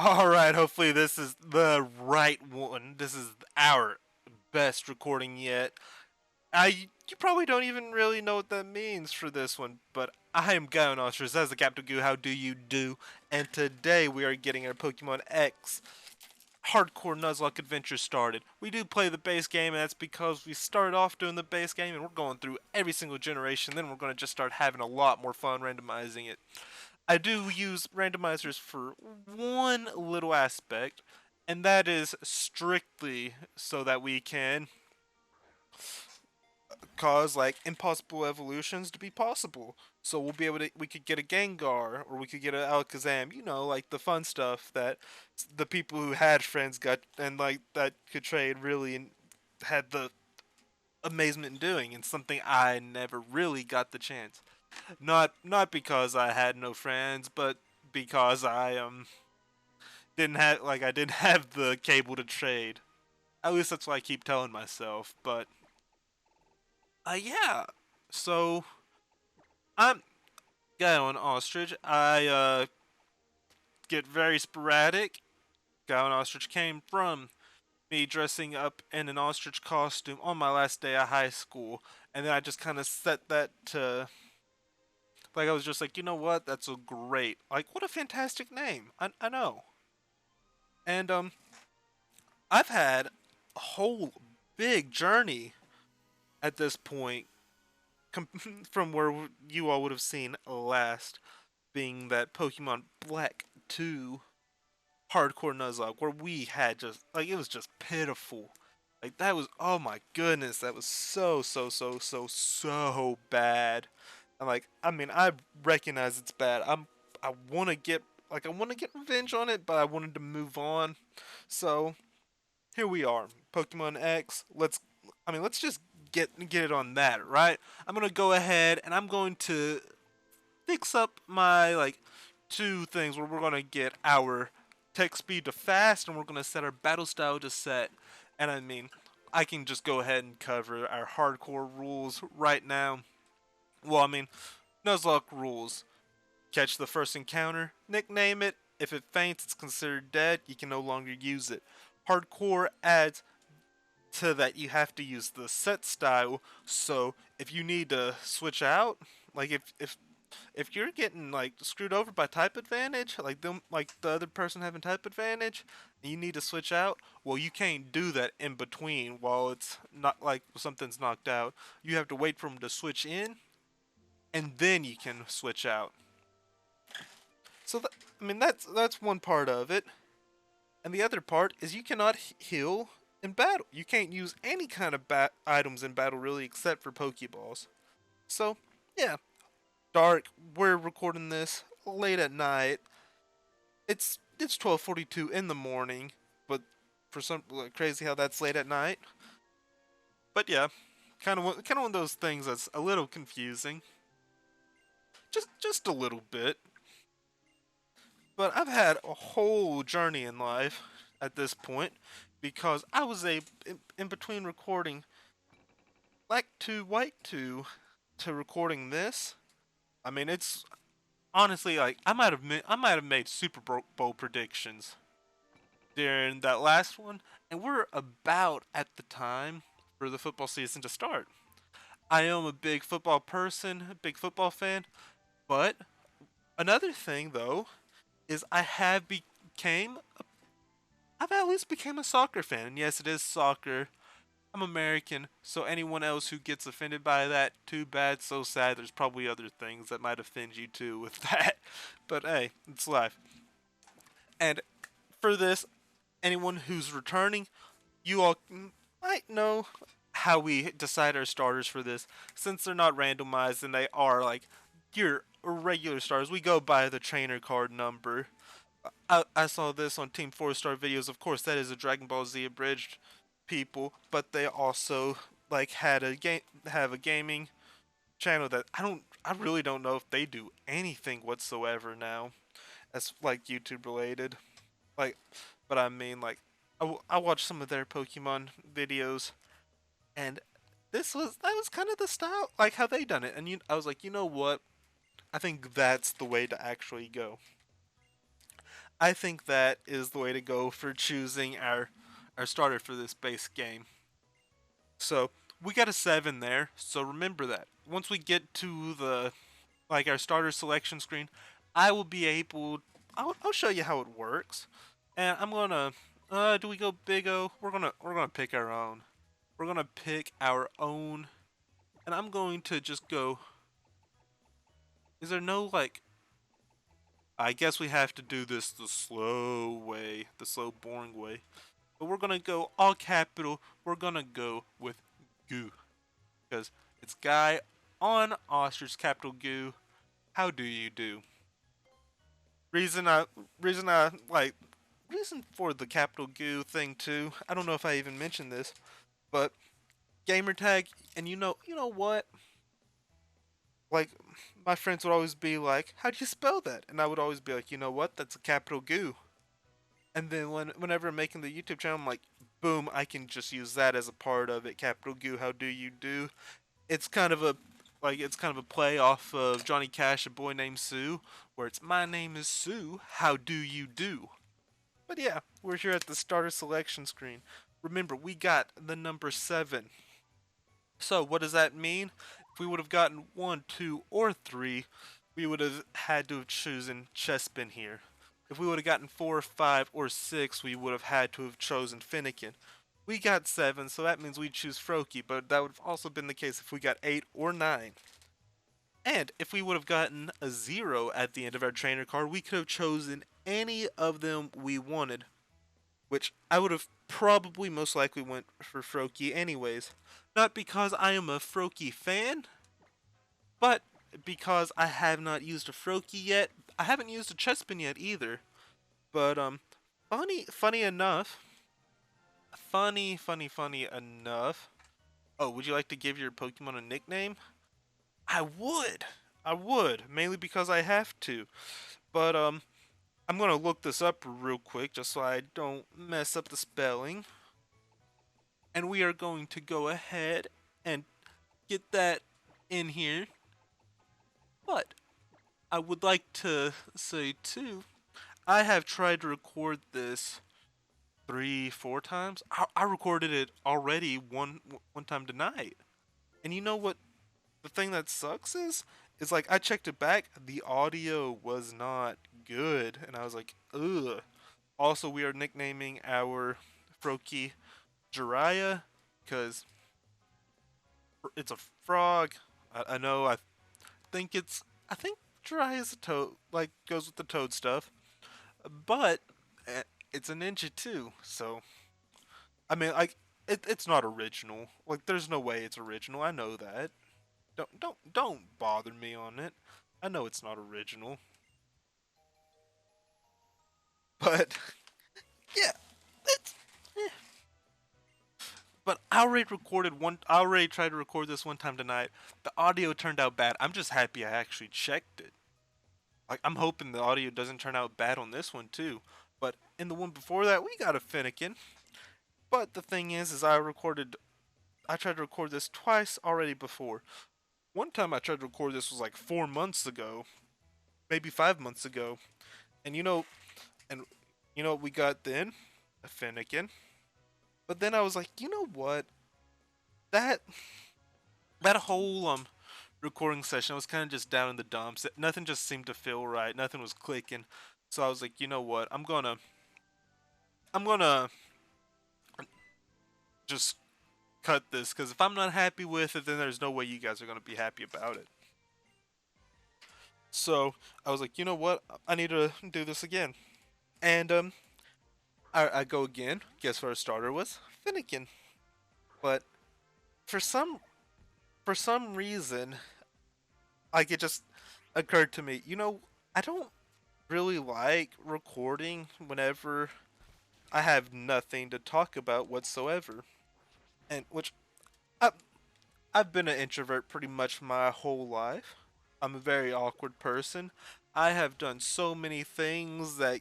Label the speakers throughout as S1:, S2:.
S1: Alright, hopefully this is the right one. This is our best recording yet. You probably don't even really know what that means for this one, but I am Gallant as the Captain Goo. How do you do? And today we are getting our Pokemon X Hardcore Nuzlocke adventure started. We do play the base game, and that's because we started off doing the base game, and we're going through every single generation. Then we're going to just start having a lot more fun randomizing it. I do use randomizers for one little aspect, and that is strictly so that we can cause like impossible evolutions to be possible. So we could get a Gengar or we could get an Alakazam, like the fun stuff that the people who had friends got and like that could trade really had the amazement in doing, and something I never really got the chance. Not because I had no friends, but because I didn't have the cable to trade. At least that's what I keep telling myself. But yeah. So I'm going ostrich. I get very sporadic. Going ostrich came from me dressing up in an ostrich costume on my last day of high school, and then I just kind of set that to like I was just like, you know what? That's a great, like, what a fantastic name. I know. And I've had a whole big journey at this point from where you all would have seen last, being that Pokemon Black 2 Hardcore Nuzlocke, where we had just like it was just pitiful. Like that was, oh my goodness, that was so bad. And like I mean, I recognize it's bad. I want to get I want to get revenge on it, but I wanted to move on. So here we are, Pokemon X. Let's just get it on that, right? I'm gonna go ahead and I'm going to fix up my like two things where we're gonna get our tech speed to fast, and we're gonna set our battle style to set. And I mean, I can just go ahead and cover our hardcore rules right now. Well, I mean, Nuzlocke rules. Catch the first encounter, nickname it. If it faints, it's considered dead. You can no longer use it. Hardcore adds to that you have to use the set style. So if you need to switch out, like if you're getting like screwed over by type advantage, like the other person having type advantage, and you need to switch out, well you can't do that in between while it's not like something's knocked out. You have to wait for them to switch in, and then you can switch out. So I mean that's one part of it, and the other part is you cannot heal in battle. You can't use any kind of items in battle really, except for Pokeballs. So yeah, dark. We're recording this late at night. It's 12:42 in the morning, but for some like, crazy how that's late at night. But yeah, kind of one of those things that's a little confusing. Just a little bit. But I've had a whole journey in life at this point because I was in between recording Black 2 White 2 to recording this. I mean, it's honestly like I might have made Super Bowl predictions during that last one, and we're about at the time for the football season to start. I am a big football person, a big football fan, but another thing though is I've at least became a soccer fan. And yes, it is soccer. I'm American, so anyone else who gets offended by that, too bad, so sad. There's probably other things that might offend you too with that. But hey, it's life. And for this, anyone who's returning, you all might know how we decide our starters for this. Since they're not randomized and they are like your regular stars, we go by the trainer card number. I saw this on Team 4 Star videos. Of course, that is a Dragon Ball Z abridged people, but they also like have a gaming channel that I really don't know if they do anything whatsoever now as like YouTube related. Like, but I mean like I watched some of their Pokemon videos, and that was kind of the style like how they done it, and I was like, you know what? I think that's the way to actually go. I think that is the way to go for choosing our starter for this base game. So we got a 7 there. So remember that. Once we get to the like our starter selection screen, I will be able. I'll show you how it works, and I'm gonna. Do we go big O? We're gonna pick our own. We're gonna pick our own, and I'm going to just go. Is there no like? I guess we have to do this the slow way, the slow boring way. But we're gonna go all capital. We're gonna go with goo because it's guy on ostrich capital goo. How do you do? Reason I reason I like reason for the capital goo thing too. I don't know if I even mentioned this, but gamer tag, and you know what? Like my friends would always be like, "How do you spell that?" And I would always be like, "You know what? That's a capital goo." And then whenever I'm making the YouTube channel, I'm like, "Boom! I can just use that as a part of it." Capital goo. How do you do? It's kind of a it's kind of a play off of Johnny Cash, A Boy Named Sue, where it's my name is Sue. How do you do? But yeah, we're here at the starter selection screen. Remember, we got the number 7. So what does that mean? If we would have gotten 1, 2, or 3, we would have had to have chosen Chespin here. If we would have gotten 4, 5, or 6, we would have had to have chosen Finnegan. We got 7, so that means we choose Froakie, but that would have also been the case if we got 8 or 9. And if we would have gotten a 0 at the end of our trainer card, we could have chosen any of them we wanted, which I would have probably most likely went for Froakie anyways. Not because I am a Froakie fan, but because I have not used a Froakie yet. I haven't used a Chespin yet either. But funny enough, funny enough. Oh, would you like to give your Pokemon a nickname? I would. I would, mainly because I have to. But I'm gonna look this up real quick just so I don't mess up the spelling. And we are going to go ahead and get that in here. But I would like to say too, I have tried to record this 3, 4 times. I recorded it already one time tonight. And you know what the thing that sucks is like I checked it back, the audio was not good, and I was like, ugh. Also, we are nicknaming our Froakie Jiraiya because it's a frog. I know. I think Jiraiya is a toad. Like goes with the toad stuff, but it's a ninja too. So I mean, like it's not original. Like there's no way it's original. I know that. Don't bother me on it. I know it's not original. But yeah, it's but I already recorded one. I already tried to record this one time tonight. The audio turned out bad. I'm just happy I actually checked it. Like I'm hoping the audio doesn't turn out bad on this one too. But in the one before that, we got a Finnegan. But the thing is I recorded. I tried to record this twice already before. One time I tried to record this was like 4 months ago, maybe 5 months ago, and and you know what we got then? A Finnegan. But then I was like, you know what? That that whole recording session was kind of just down in the dumps. Nothing just seemed to feel right. Nothing was clicking. So I was like, you know what? I'm gonna just cut this because if I'm not happy with it, then there's no way you guys are gonna be happy about it. So I was like, you know what? I need to do this again. And I go again. Guess what our starter was? Finnegan. But for some for some reason, like it just occurred to me, I don't really like recording whenever I have nothing to talk about whatsoever. And which I, I've been an introvert pretty much my whole life. I'm a very awkward person. I have done so many things that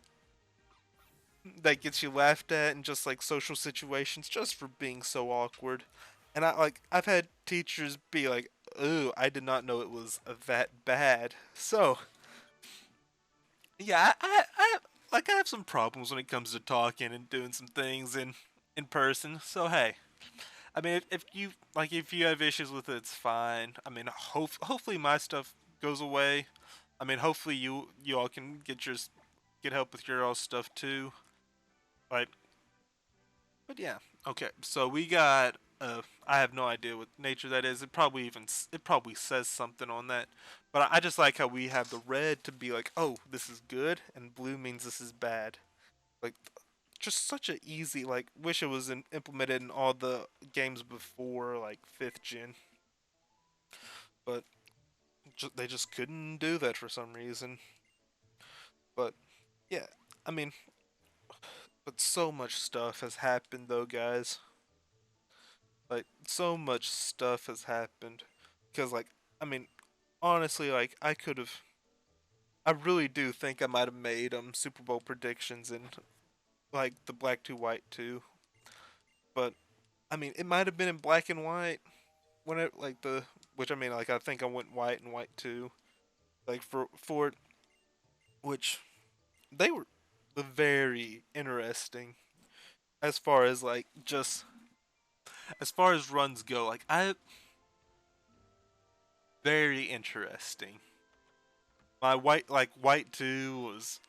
S1: gets you laughed at in just like social situations just for being so awkward. And I've had teachers be like, "Ooh, I did not know it was that bad." So yeah, I have some problems when it comes to talking and doing some things in person. So hey, I mean, if you like, if you have issues with it, it's fine. I mean, hopefully my stuff goes away. I mean, hopefully you all can get help with your all stuff too. But yeah, okay. So we got I have no idea what nature that is. It probably says something on that. But I just like how we have the red to be like, oh, this is good, and blue means this is bad. Like just such a easy like. Wish it was implemented in all the games before like fifth gen, but they just couldn't do that for some reason. But yeah, I mean, but so much stuff has happened though, guys. Like so much stuff has happened because like I mean, honestly, like I really do think I might have made Super Bowl predictions in like the black to white too. But I mean, it might have been in black and white when it like the which I mean like I think I went white and white too. Like for which they were very interesting as far as like just as far as runs go. Like I very interesting. My white two was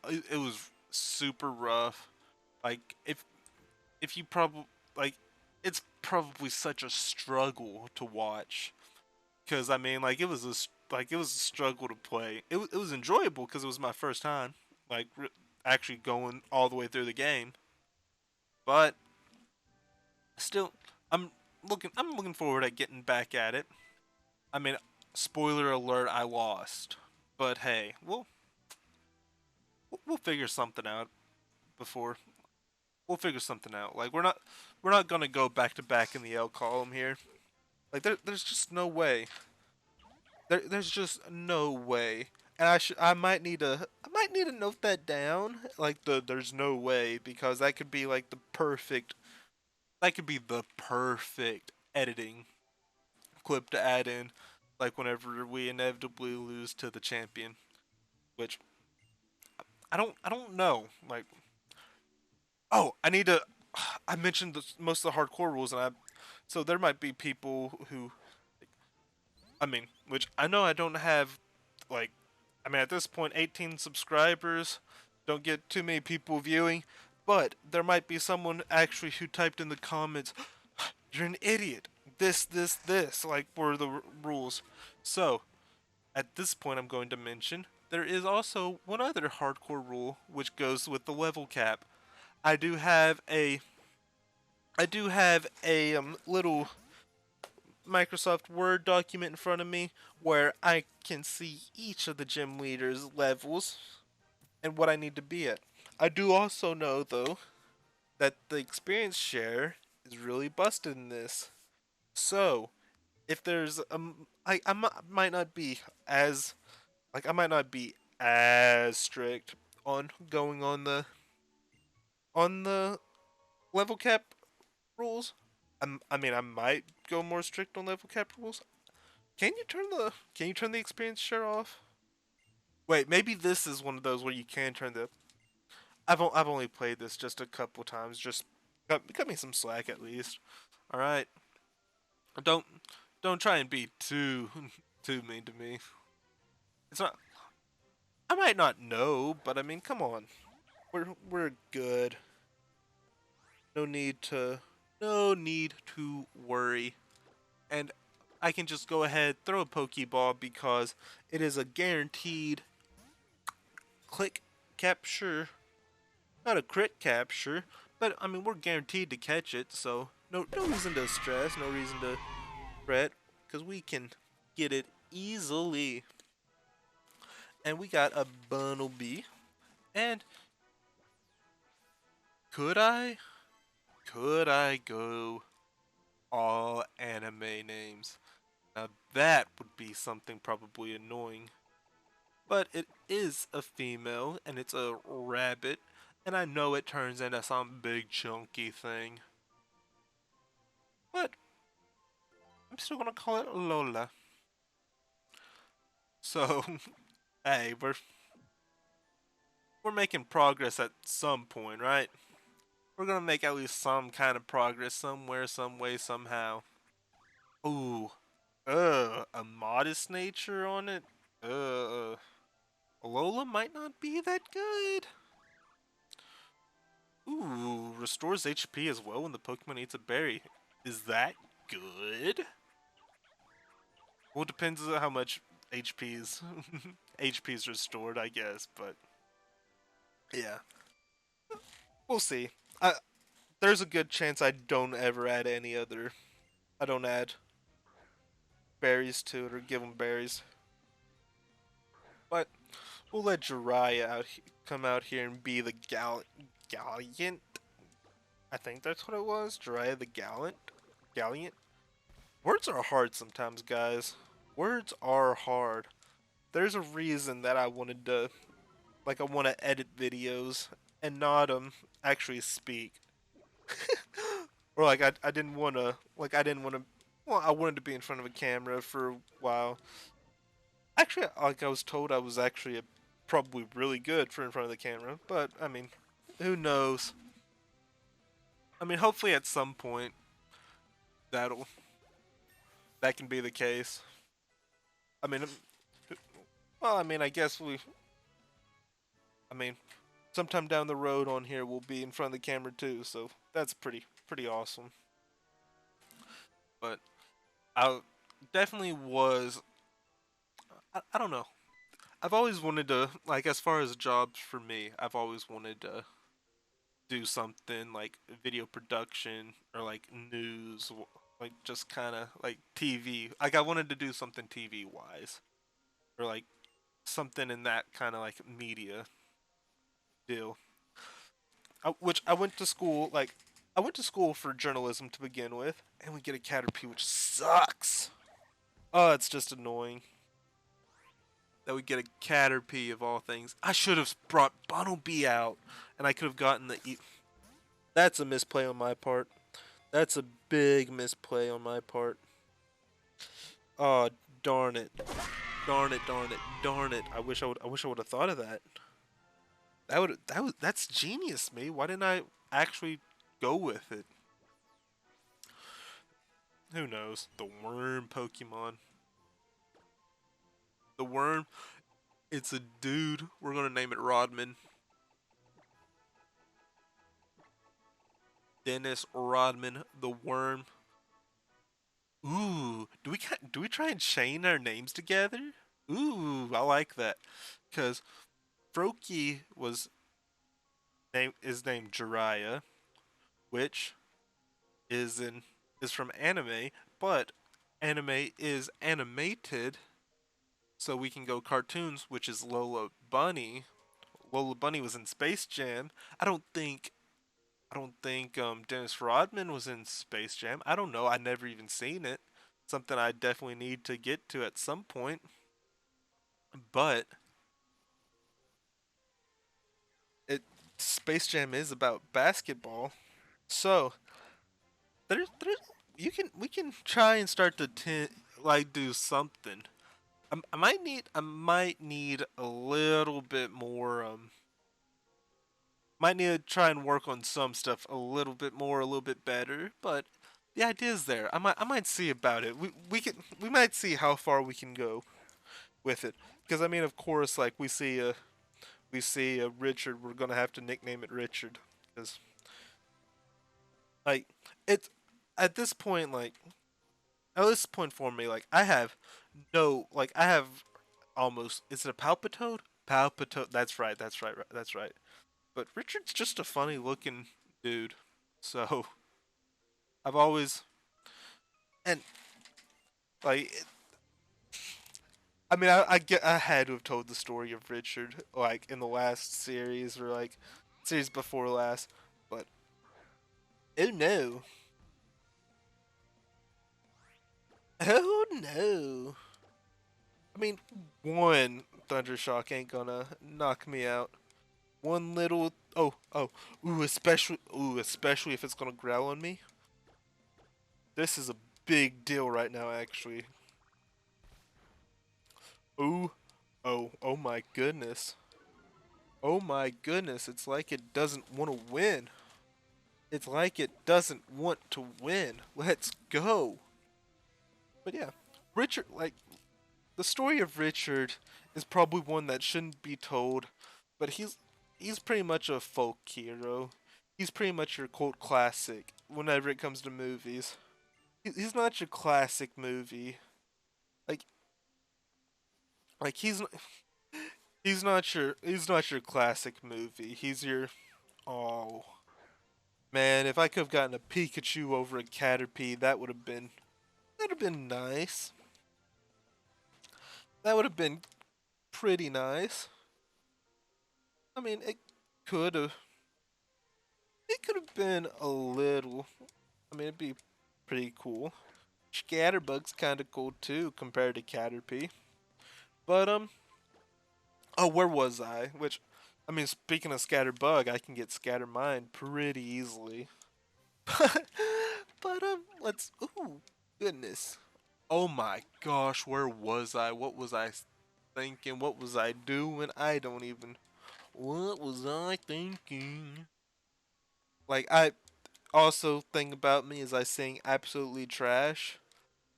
S1: it was super rough. Like if you probably like it's probably such a struggle to watch because I mean like it was a struggle to play. It was enjoyable because it was my first time like actually going all the way through the game, but still I'm I'm looking forward to getting back at it. I mean, spoiler alert, I lost, but hey, we'll figure something out before we'll figure something out. Like we're not gonna go back to back in the L column here. Like there's just no way. There's just no way. And I might need to note that down. Like there's no way because that could be like that could be the perfect editing clip to add in like whenever we inevitably lose to the champion, which I don't know. Like oh, I need to I mentioned most of the hardcore rules and I so there might be people who I mean, which I know I don't have like I mean at this point 18 subscribers, don't get too many people viewing, but there might be someone actually who typed in the comments, "You're an idiot. This like were the rules." So, at this point I'm going to mention there is also one other hardcore rule which goes with the level cap. I do have a little Microsoft Word document in front of me where I can see each of the gym leaders' levels and what I need to be at. I do also know though that the experience share is really busted in this. So if there's might not be as I might not be as strict on going on the level cap rules. I mean I might go more strict on level cap rules. Can you turn the experience share off? Wait, maybe this is one of those where you can turn the. I've only played this just a couple times. Just cut me some slack at least. All right, don't don't try and be too too mean to me. It's not. I might not know, but I mean, come on. We're good. No need to no need to worry. And I can just go ahead throw a Pokeball because it is a guaranteed click capture. Not a crit capture, but I mean we're guaranteed to catch it, so no reason to stress, no reason to fret, because we can get it easily. And we got a Bunnelby. And could I? Could I go all anime names? Now that would be something probably annoying. But it is a female and it's a rabbit, and I know it turns into some big chunky thing. But I'm still gonna call it Lola. So, hey, we're making progress at some point, right? We're gonna make at least some kind of progress somewhere, some way, somehow. Ooh, a modest nature on it. Alola might not be that good. Ooh, restores HP as well when the Pokemon eats a berry. Is that good? Well, it depends on how much HP's HP's restored, I guess. But yeah, we'll see. There's a good chance I don't ever add any other. I don't add berries to it or give them berries. But we'll let Jiraiya come out here and be the Gallant. I think that's what it was. Jiraiya the Gallant. Words are hard sometimes, guys. Words are hard. There's a reason that I wanted to, like, I want to edit videos and not actually speak. Or like I didn't want to, well, I wanted to be in front of a camera for a while. Actually, like I was told I was actually probably really good for in front of the camera, but I mean, who knows? I mean, hopefully at some point that'll that can be the case. I mean, well, I mean, I guess I mean, sometime down the road on here we'll be in front of the camera too, so that's pretty awesome. But I definitely was. I don't know. I've always wanted to, like, as far as jobs for me, I've always wanted to do something like video production or like news, like just kind of like TV. Like I wanted to do something TV wise or like something in that kind of like media deal. Which I went to school like I went to school for journalism to begin with, and we get a Caterpie, which sucks. Oh, it's just annoying that we get a Caterpie of all things. I should have brought Bunnelby out, and I could have gotten the. That's a misplay on my part. That's a big misplay on my part. Oh, darn it. Darn it, darn it, darn it. I wish I would have thought of that. That's genius, me. Why didn't I actually go with it? Who knows? The worm Pokemon. The worm, it's a dude. We're gonna name it Rodman. Dennis Rodman, the worm. Ooh, do we try and chain our names together? Ooh, I like that. Cause Froakie is named Jiraiya, which is from anime, but anime is animated, so we can go cartoons, which is Lola Bunny. Lola Bunny was in Space Jam. I don't think Dennis Rodman was in Space Jam. I don't know. I never even seen it. Something I definitely need to get to at some point. But it Space Jam is about basketball, so there's we can try and start to like do something. I might need a little bit more might need to try and work on some stuff a little bit more, a little bit better, but the idea is there. I might see about it. We might see how far we can go with it. Because I mean, of course, like we see a Richard, we're gonna have to nickname it Richard. Because like it's at this point, like at this point for me, like I have almost. Is it a Palpitoad? Palpitoad. That's right. That's right. That's right. But Richard's just a funny looking dude. So I've always and like I mean I had to have told the story of Richard like in the last series or like series before last, but oh no. Oh no. I mean one Thundershock ain't gonna knock me out. One little especially if it's gonna growl on me. This is a big deal right now actually. Ooh. Oh my goodness. Oh my goodness, it's like it doesn't want to win. It's like it doesn't want to win. Let's go. But yeah, Richard, like, the story of Richard is probably one that shouldn't be told, but he's pretty much a folk hero. He's pretty much your cult classic whenever it comes to movies. He's not your classic movie. Like like he's not your classic movie. He's your oh man, if I could have gotten a Pikachu over a Caterpie, that would have been nice. That would have been pretty nice. I mean, it could have been a little. I mean, it'd be pretty cool. Scatterbug's kind of cool too compared to Caterpie. But oh, where was I? Which, I mean, speaking of Scatterbug, I can get Scattermind pretty easily. But let's. Ooh, goodness. Oh my gosh, where was I? What was I thinking? What was I doing? I don't even. What was I thinking? Like I also thing about me is I sing absolutely trash,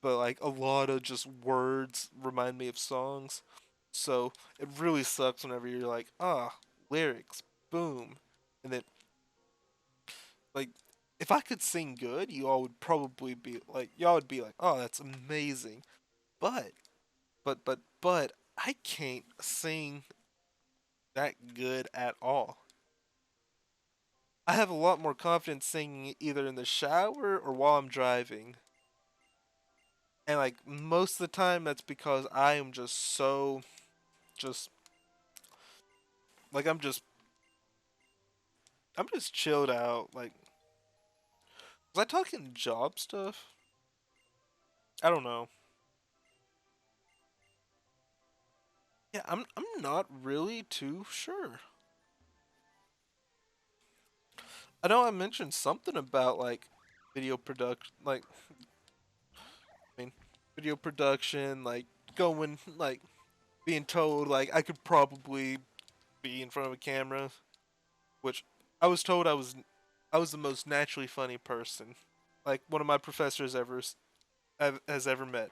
S1: but like a lot of just words remind me of songs. So it really sucks whenever you're like, lyrics, boom, and then like if I could sing good, you all would probably be like, y'all would be like, oh, that's amazing. But but I can't sing that good at all. I have a lot more confidence singing either in the shower or while I'm driving. And like most of the time that's because I am just like I'm just chilled out. Like was I talking job stuff? I don't know. Yeah, I'm not really too sure. I know I mentioned something about like video production like I mean video production like going like being told like I could probably be in front of a camera, which I was told I was the most naturally funny person like one of my professors has ever met.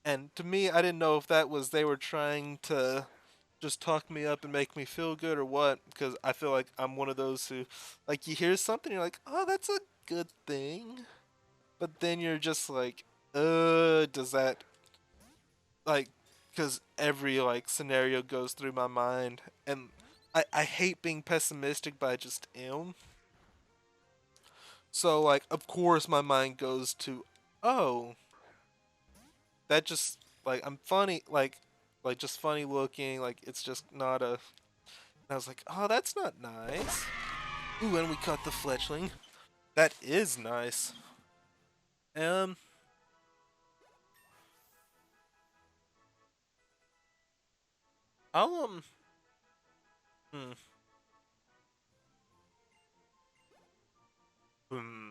S1: And to me, I didn't know if that was they were trying to just talk me up and make me feel good or what, because I feel like I'm one of those who, like, you hear something, you're like, oh, that's a good thing. But then you're just like, does that, like, because every, like, scenario goes through my mind. And I hate being pessimistic, but I just am. So, like, of course, my mind goes to, oh, that just like I'm funny, like just funny looking. Like it's just not a. And I was like, oh, that's not nice. Ooh, and we caught the fletchling. That is nice. Um, I'll hmm, hmm.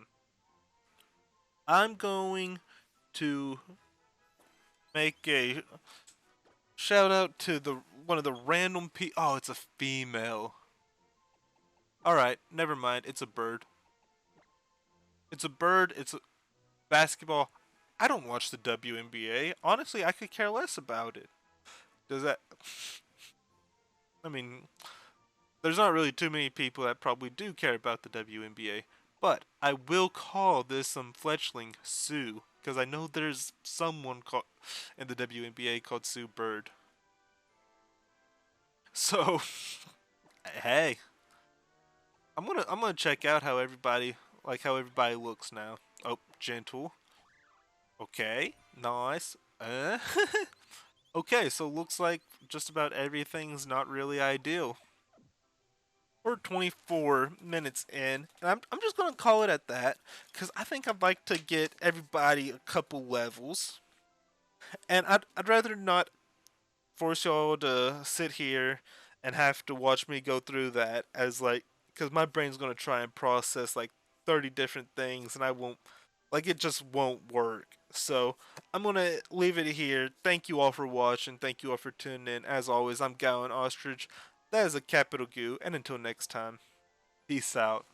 S1: I'm going to make a shout out to the one of the random Oh, it's a female. All right, never mind. It's a bird. It's a bird. It's a basketball. I don't watch the WNBA. Honestly, I could care less about it. Does that? I mean, there's not really too many people that probably do care about the WNBA, but I will call this some fletchling Sue because I know there's someone called in the WNBA called Sue Bird. So, hey, I'm gonna check out how everybody looks now. Oh, gentle. Okay, nice. Okay, so looks like just about everything's not really ideal. We're 24 minutes in, and I'm just gonna call it at that because I think I'd like to get everybody a couple levels, and I'd rather not force y'all to sit here and have to watch me go through that as like because my brain's gonna try and process like 30 different things, and I won't like it just won't work. So I'm gonna leave it here. Thank you all for watching. Thank you all for tuning in. As always, I'm Gallant Ostrich. That is a capital Goo, and until next time, peace out.